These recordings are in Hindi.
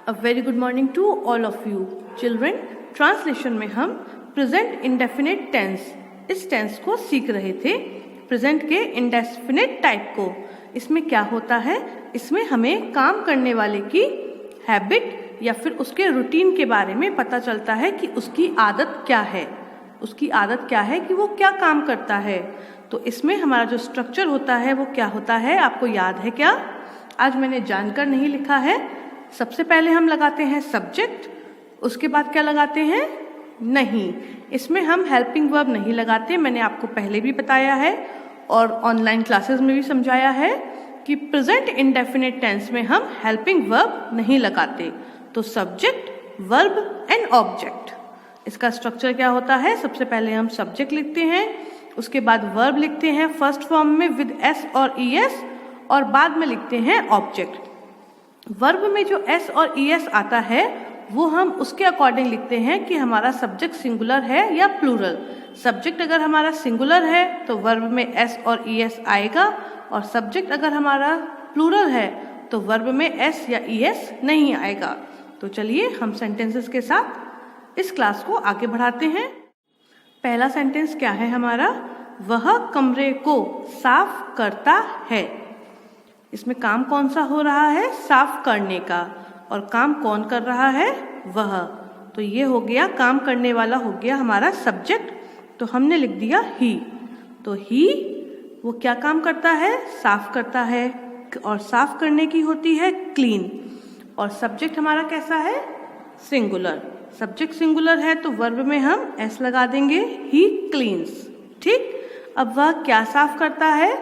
A very good morning to all of you children. Translation में हम प्रेजेंट इंडेफिनिट टेंस इस टेंस को सीख रहे थे, प्रेजेंट के इंडेफिनिट टाइप को। इसमें क्या होता है, इसमें हमें काम करने वाले की हैबिट या फिर उसके रूटीन के बारे में पता चलता है कि उसकी आदत क्या है, उसकी आदत क्या है कि वो क्या काम करता है। तो इसमें हमारा जो स्ट्रक्चर होता है वो क्या होता है, आपको याद है क्या? आज मैंने जानकर नहीं लिखा है। सबसे पहले हम लगाते हैं सब्जेक्ट, उसके बाद क्या लगाते हैं? नहीं, इसमें हम हेल्पिंग वर्ब नहीं लगाते। मैंने आपको पहले भी बताया है और ऑनलाइन क्लासेस में भी समझाया है कि प्रेजेंट इंडेफिनिट टेंस में हम हेल्पिंग वर्ब नहीं लगाते। तो सब्जेक्ट, वर्ब एंड ऑब्जेक्ट, इसका स्ट्रक्चर क्या होता है? सबसे पहले हम सब्जेक्ट लिखते हैं, उसके बाद वर्ब लिखते हैं फर्स्ट फॉर्म में विद एस और ई एस, और बाद में लिखते हैं ऑब्जेक्ट। वर्ब में जो एस और ई एस आता है वो हम उसके अकॉर्डिंग लिखते हैं कि हमारा सब्जेक्ट सिंगुलर है या प्लूरल। सब्जेक्ट अगर हमारा सिंगुलर है तो वर्ब में एस और ई एस आएगा, और सब्जेक्ट अगर हमारा प्लूरल है तो वर्ब में एस या ई एस नहीं आएगा। तो चलिए हम सेंटेंसेस के साथ इस क्लास को आगे बढ़ाते हैं। पहला सेंटेंस क्या है हमारा? वह कमरे को साफ करता है। इसमें काम कौन सा हो रहा है? साफ करने का। और काम कौन कर रहा है? वह। तो ये हो गया, काम करने वाला हो गया हमारा सब्जेक्ट, तो हमने लिख दिया ही। तो ही वो क्या काम करता है? साफ करता है, और साफ करने की होती है क्लीन। और सब्जेक्ट हमारा कैसा है? सिंगुलर। सब्जेक्ट सिंगुलर है तो वर्ब में हम एस लगा देंगे, ही क्लीन्स। ठीक, अब वह क्या साफ करता है?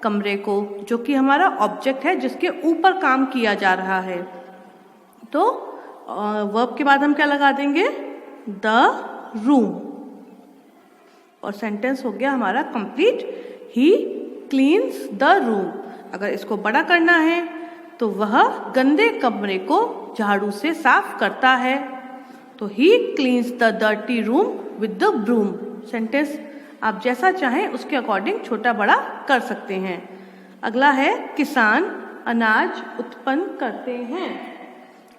कमरे को, जो कि हमारा ऑब्जेक्ट है जिसके ऊपर काम किया जा रहा है। तो वर्ब के बाद हम क्या लगा देंगे? The room. और सेंटेंस हो गया हमारा complete, he cleans the room. अगर इसको बड़ा करना है तो वह गंदे कमरे को झाड़ू से साफ करता है। तो he cleans the dirty room with the broom. Sentence आप जैसा चाहें उसके अकॉर्डिंग छोटा बड़ा कर सकते हैं। अगला है किसान अनाज उत्पन्न करते हैं।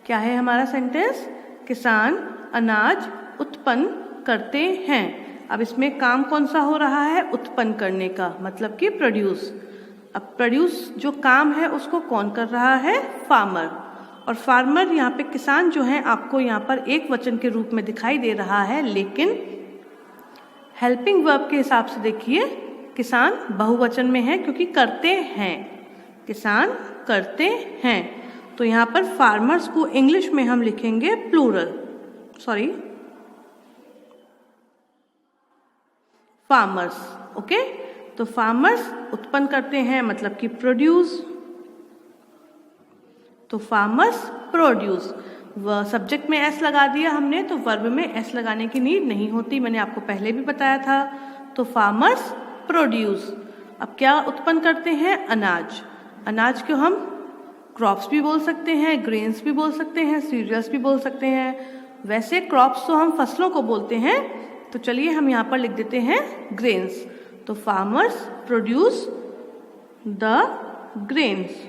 क्या है हमारा सेंटेंस? किसान अनाज उत्पन्न करते हैं। अब इसमें काम कौन सा हो रहा है? उत्पन्न करने का, मतलब कि प्रोड्यूस। अब प्रोड्यूस जो काम है उसको कौन कर रहा है? फार्मर। और फार्मर यहाँ पे किसान जो है आपको यहाँ पर एक वचन के रूप में दिखाई दे रहा है, लेकिन हेल्पिंग वर्ब के हिसाब से देखिए किसान बहुवचन में है, क्योंकि करते हैं, किसान करते हैं। तो यहाँ पर फार्मर्स को इंग्लिश में हम लिखेंगे प्लूरल, सॉरी फार्मर्स। ओके, तो फार्मर्स उत्पन्न करते हैं मतलब कि प्रोड्यूस। तो फार्मर्स प्रोड्यूस। सब्जेक्ट में एस लगा दिया हमने, तो वर्ब में एस लगाने की नीड नहीं होती, मैंने आपको पहले भी बताया था। तो फार्मर्स प्रोड्यूस। अब क्या उत्पन्न करते हैं? अनाज। अनाज को हम क्रॉप्स भी बोल सकते हैं, ग्रेन्स भी बोल सकते हैं, सीरियल्स भी बोल सकते हैं। वैसे क्रॉप्स तो हम फसलों को बोलते हैं, तो चलिए हम यहाँ पर लिख देते हैं ग्रेन्स। तो फार्मर्स प्रोड्यूस द ग्रेन्स।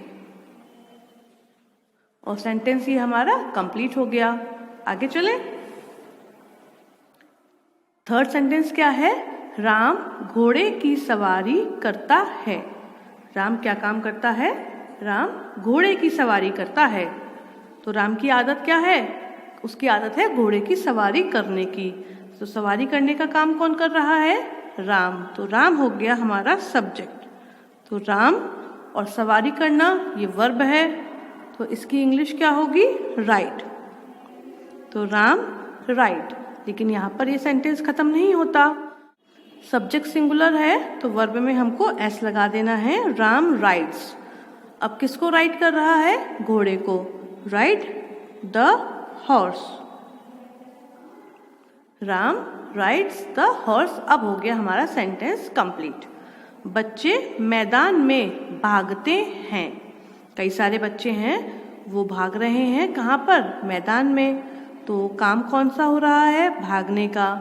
और सेंटेंस ये हमारा कंप्लीट हो गया। आगे चले। थर्ड सेंटेंस क्या है? राम घोड़े की सवारी करता है। राम क्या काम करता है? राम घोड़े की सवारी करता है। तो राम की आदत क्या है? उसकी आदत है घोड़े की सवारी करने की। तो सवारी करने का काम कौन कर रहा है? राम। तो राम हो गया हमारा सब्जेक्ट। तो राम और सवारी करना ये वर्ब है, तो इसकी इंग्लिश क्या होगी? राइड। तो राम राइड। लेकिन यहाँ पर ये सेंटेंस खत्म नहीं होता। सब्जेक्ट सिंगुलर है तो वर्ब में हमको एस लगा देना है, राम राइड्स। अब किसको राइड कर रहा है? घोड़े को। Ride the horse. Ram rides the horse. अब हो गया हमारा सेंटेंस कंप्लीट। बच्चे मैदान में भागते हैं। कई सारे बच्चे हैं वो भाग रहे हैं, कहाँ पर? मैदान में। तो काम कौन सा हो रहा है? भागने का।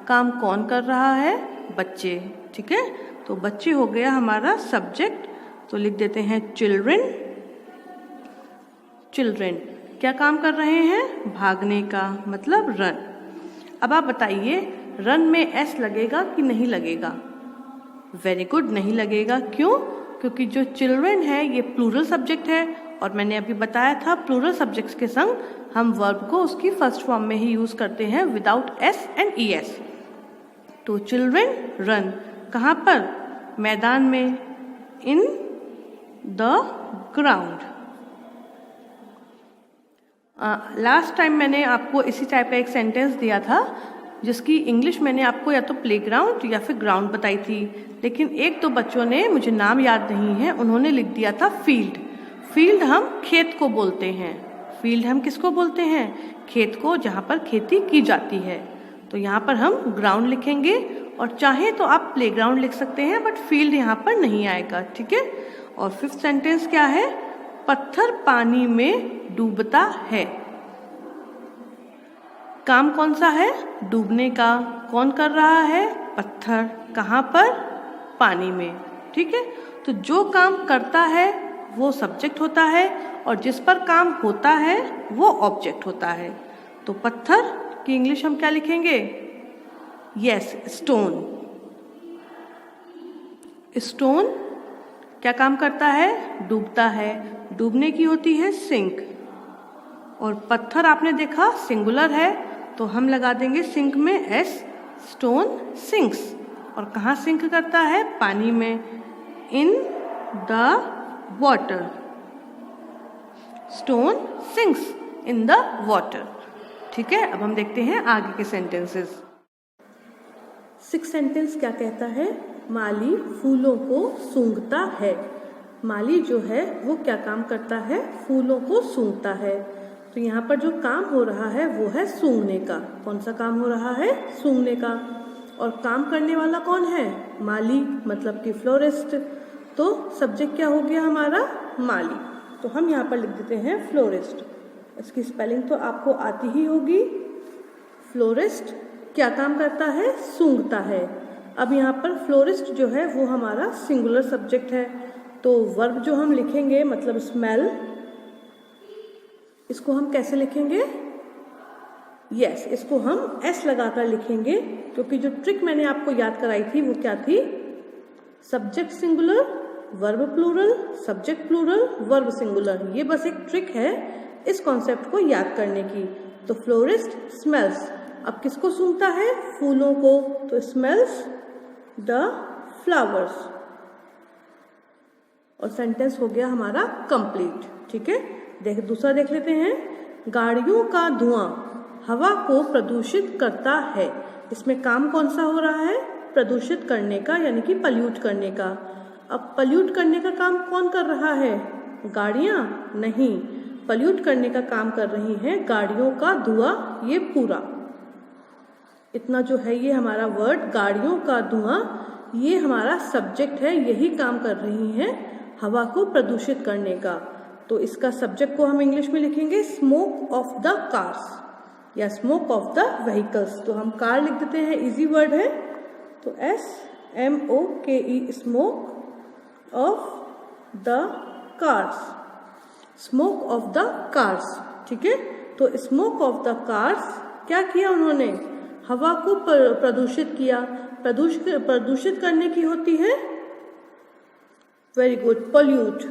काम कौन कर रहा है? बच्चे। ठीक है, तो बच्चे हो गया हमारा सब्जेक्ट। तो लिख देते हैं चिल्ड्रन। चिल्ड्रन। क्या काम कर रहे हैं? भागने का, मतलब रन। अब आप बताइए रन में एस लगेगा कि नहीं लगेगा? वेरी गुड, नहीं लगेगा। क्यों? क्योंकि जो चिल्ड्रन है ये प्लूरल सब्जेक्ट है और मैंने अभी बताया था प्लूरल सब्जेक्ट्स के संग हम वर्ब को उसकी फर्स्ट फॉर्म में ही यूज करते हैं without S and E S. तो चिल्ड्रन रन, कहाँ पर? मैदान में, in the ground. Last time मैंने आपको इसी टाइप का एक सेंटेंस दिया था जिसकी इंग्लिश मैंने आपको या तो प्लेग्राउंड या फिर ग्राउंड बताई थी, लेकिन एक दो बच्चों ने, मुझे नाम याद नहीं है, उन्होंने लिख दिया था फील्ड। फील्ड हम खेत को बोलते हैं। फील्ड हम किसको बोलते हैं? खेत को, जहाँ पर खेती की जाती है। तो यहाँ पर हम ग्राउंड लिखेंगे और चाहे तो आप प्लेग्राउंड लिख सकते हैं, बट फील्ड यहाँ पर नहीं आएगा, ठीक है। और फिफ्थ सेंटेंस क्या है? पत्थर पानी में डूबता है। काम कौन सा है? डूबने का। कौन कर रहा है? पत्थर। कहाँ पर? पानी में, ठीक है। तो जो काम करता है वो सब्जेक्ट होता है और जिस पर काम होता है वो ऑब्जेक्ट होता है। तो पत्थर की इंग्लिश हम क्या लिखेंगे? Yes, stone. स्टोन क्या काम करता है? डूबता है। डूबने की होती है सिंक। और पत्थर आपने देखा सिंगुलर है तो हम लगा देंगे सिंक में एस, स्टोन सिंक्स। और कहाँ सिंक करता है? पानी में, in the water. Stone sinks in the water, ठीक है। अब हम देखते हैं आगे के सेंटेंसेस। सिक्स सेंटेंस क्या कहता है? माली फूलों को सूंघता है। माली जो है वो क्या काम करता है? फूलों को सूंघता है। तो यहाँ पर जो काम हो रहा है वो है सूंघने का। कौन सा काम हो रहा है? सूंघने का। और काम करने वाला कौन है? माली, मतलब कि फ्लोरिस्ट। तो सब्जेक्ट क्या हो गया हमारा? माली। तो हम यहाँ पर लिख देते हैं फ्लोरिस्ट। इसकी स्पेलिंग तो आपको आती ही होगी। फ्लोरिस्ट क्या काम करता है? सूंघता है। अब यहाँ पर फ्लोरिस्ट जो है वो हमारा सिंगुलर सब्जेक्ट है। तो वर्ब जो हम लिखेंगे, मतलब स्मेल, इसको हम कैसे लिखेंगे? यस, इसको हम एस लगाकर लिखेंगे, क्योंकि जो ट्रिक मैंने आपको याद कराई थी वो क्या थी? Subject singular, verb plural, subject plural, verb singular. ये बस एक ट्रिक है इस कॉन्सेप्ट को याद करने की। तो फ्लोरिस्ट स्मेल्स, अब किसको सूंघता है? फूलों को। तो स्मेल्स द फ्लावर्स। और सेंटेंस हो गया हमारा कंप्लीट, ठीक है। दूसरा देख लेते हैं। गाड़ियों का धुआं हवा को प्रदूषित करता है। इसमें काम कौन सा हो रहा है? प्रदूषित करने का, यानी कि पल्यूट करने का। अब पल्यूट करने का काम कौन कर रहा है? गाड़ियां? नहीं, पल्यूट करने का काम कर रही हैं गाड़ियों का धुआं। ये पूरा इतना जो है ये हमारा वर्ड गाड़ियों का धुआं, ये हमारा सब्जेक्ट है। यही काम कर रही हैं हवा को प्रदूषित करने का। तो इसका सब्जेक्ट को हम इंग्लिश में लिखेंगे स्मोक ऑफ द कार्स या स्मोक ऑफ द व्हीकल्स। तो हम कार लिख देते हैं, इजी वर्ड है। तो SMOKE, smoke of the cars, smoke of the cars, ठीक है। तो स्मोक ऑफ द कार्स क्या किया उन्होंने? हवा को प्रदूषित किया। प्रदूषित करने की होती है, very good, pollute,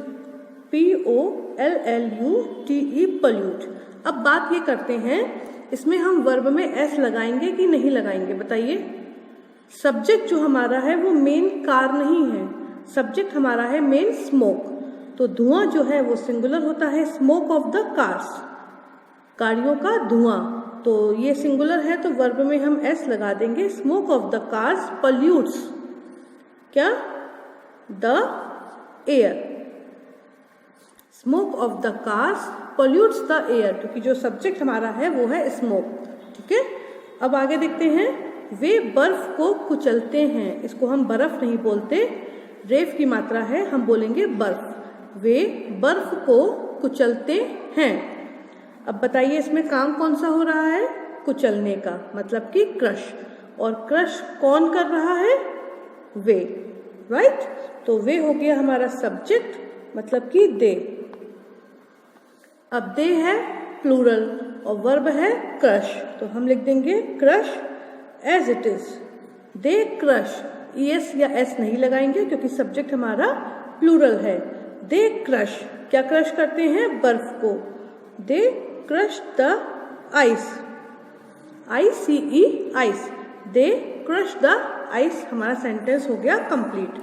POLLUTE, pollute. अब बात ये करते हैं, इसमें हम वर्ब में एस लगाएंगे कि नहीं लगाएंगे? बताइए। सब्जेक्ट जो हमारा है वो मेन कार नहीं है, सब्जेक्ट हमारा है मेन स्मोक। तो धुआं जो है वो सिंगुलर होता है, स्मोक ऑफ द कार्स, गाड़ियों का धुआं। तो ये सिंगुलर है तो वर्ब में हम एस लगा देंगे। Smoke of the cars pollutes क्या? The air. Smoke of the cars pollutes the air, क्योंकि जो सब्जेक्ट हमारा है वो है स्मोक, ठीक है। अब आगे देखते हैं। वे बर्फ को कुचलते हैं। इसको हम बर्फ नहीं बोलते, रेफ की मात्रा है, हम बोलेंगे बर्फ। वे बर्फ को कुचलते हैं। अब बताइए इसमें काम कौन सा हो रहा है? कुचलने का, मतलब कि क्रश। और क्रश कौन कर रहा है? वे, राइट। तो वे हो गया हमारा सब्जेक्ट, मतलब कि दे। अब दे है प्लूरल और वर्ब है क्रश, तो हम लिख देंगे crush as it is. They crush, ES या S नहीं लगाएंगे क्योंकि सब्जेक्ट हमारा प्लूरल है। दे क्रश, क्या क्रश करते हैं? बर्फ को। They crush the ice, ICE ice. They crush the ice, हमारा सेंटेंस हो गया कंप्लीट।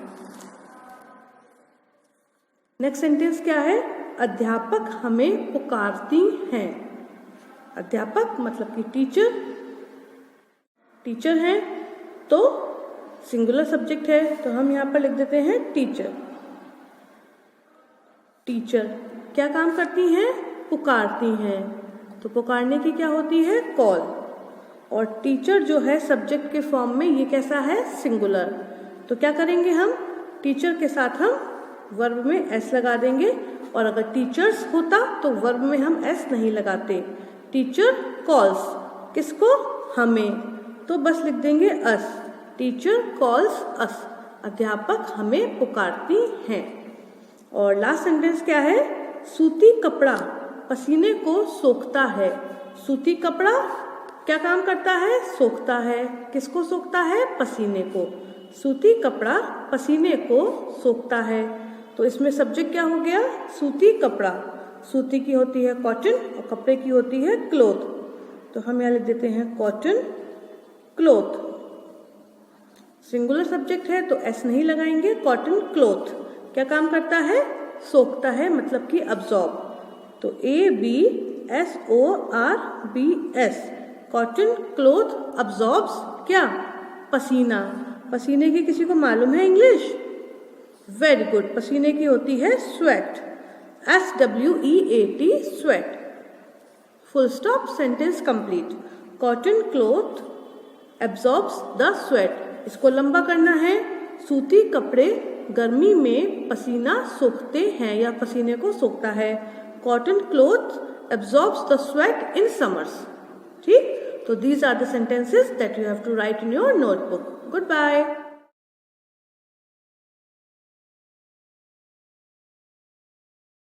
नेक्स्ट सेंटेंस क्या है? अध्यापक हमें पुकारती हैं। अध्यापक मतलब कि टीचर, टीचर हैं तो सिंगुलर सब्जेक्ट है, तो हम यहाँ पर लिख देते हैं टीचर। टीचर क्या काम करती हैं? पुकारती हैं, तो पुकारने की क्या होती है? कॉल। और टीचर जो है सब्जेक्ट के फॉर्म में, ये कैसा है? सिंगुलर। तो क्या करेंगे हम? टीचर के साथ हम वर्ब में S लगा देंगे, और अगर टीचर्स होता तो वर्ब में हम S नहीं लगाते। टीचर कॉल्स, किसको? हमें, तो बस लिख देंगे अस। टीचर कॉल्स अस, अध्यापक हमें पुकारती हैं। और लास्ट सेंटेंस क्या है? सूती कपड़ा पसीने को सोखता है। सूती कपड़ा क्या काम करता है? सोखता है। किसको सोखता है? पसीने को। सूती कपड़ा पसीने को सोखता है, तो इसमें सब्जेक्ट क्या हो गया? सूती कपड़ा। सूती की होती है कॉटन और कपड़े की होती है क्लोथ, तो हम यहाँ लिख देते हैं कॉटन क्लोथ। सिंगुलर सब्जेक्ट है तो S नहीं लगाएंगे। कॉटन क्लोथ क्या काम करता है? सोखता है, मतलब कि अब्सॉर्ब। तो ABSORBS, कॉटन क्लोथ अब्सॉर्ब्स क्या? पसीना। पसीने की किसी को मालूम है इंग्लिश? वेरी गुड, पसीने की होती है sweat, SWEAT, sweat. Full stop, sentence complete. Cotton cloth absorbs the sweat, इसको लंबा करना है। सूती कपड़े गर्मी में पसीना सोखते हैं या पसीने को सोखता है। Cotton cloth absorbs the sweat in summers. ठीक, तो these are the sentences that you have to write in your notebook. Good bye.